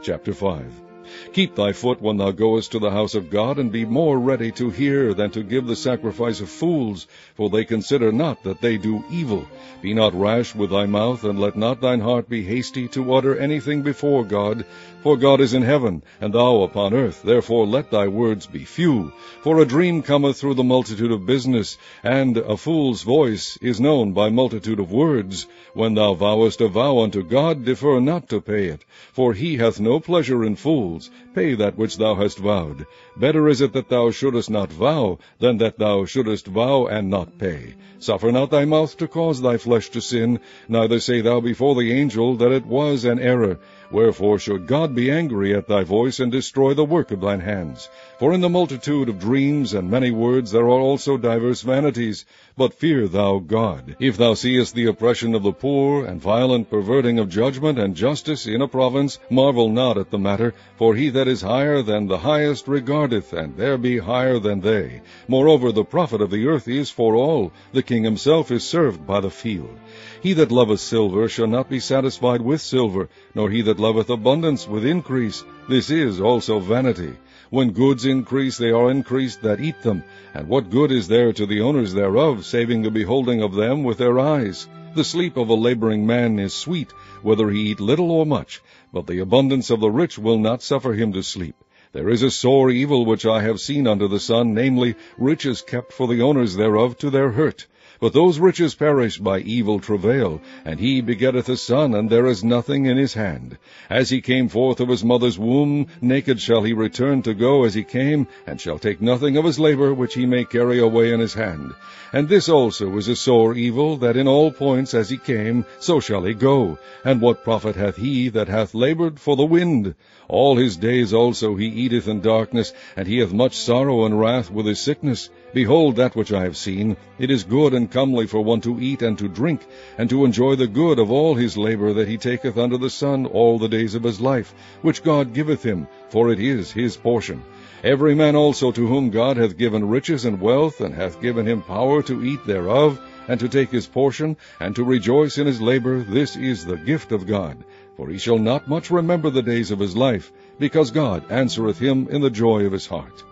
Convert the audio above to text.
Chapter 5. Keep thy foot when thou goest to the house of God, and be more ready to hear than to give the sacrifice of fools, for they consider not that they do evil. Be not rash with thy mouth, and let not thine heart be hasty to utter anything before God. For God is in heaven, and thou upon earth, therefore let thy words be few. For a dream cometh through the multitude of business, and a fool's voice is known by multitude of words. When thou vowest a vow unto God, defer not to pay it, for he hath no pleasure in fools. Pay that which thou hast vowed. Better is it that thou shouldest not vow, than that thou shouldest vow and not pay. Suffer not thy mouth to cause thy flesh to sin, neither say thou before the angel that it was an error. Wherefore should God be angry at thy voice, and destroy the work of thine hands? For in the multitude of dreams and many words there are also divers vanities. But fear thou God. If thou seest the oppression of the poor, and violent perverting of judgment and justice in a province, marvel not at the matter, for he that is higher than the highest regardeth, and there be higher than they. Moreover, the profit of the earth is for all. The king himself is served by the field. He that loveth silver shall not be satisfied with silver, nor he that loveth abundance with increase. This is also vanity. When goods increase, they are increased that eat them. And what good is there to the owners thereof, saving the beholding of them with their eyes? The sleep of a laboring man is sweet, whether he eat little or much, but the abundance of the rich will not suffer him to sleep. There is a sore evil which I have seen under the sun, namely, riches kept for the owners thereof to their hurt. But those riches perish by evil travail, and he begetteth a son, and there is nothing in his hand. As he came forth of his mother's womb, naked shall he return to go as he came, and shall take nothing of his labor which he may carry away in his hand. And this also is a sore evil, that in all points as he came, so shall he go. And what profit hath he that hath labored for the wind? All his days also he eateth in darkness, and he hath much sorrow and wrath with his sickness. Behold, that which I have seen, it is good and comely for one to eat and to drink, and to enjoy the good of all his labor that he taketh under the sun all the days of his life, which God giveth him, for it is his portion. Every man also to whom God hath given riches and wealth, and hath given him power to eat thereof, and to take his portion, and to rejoice in his labor, this is the gift of God. For he shall not much remember the days of his life, because God answereth him in the joy of his heart.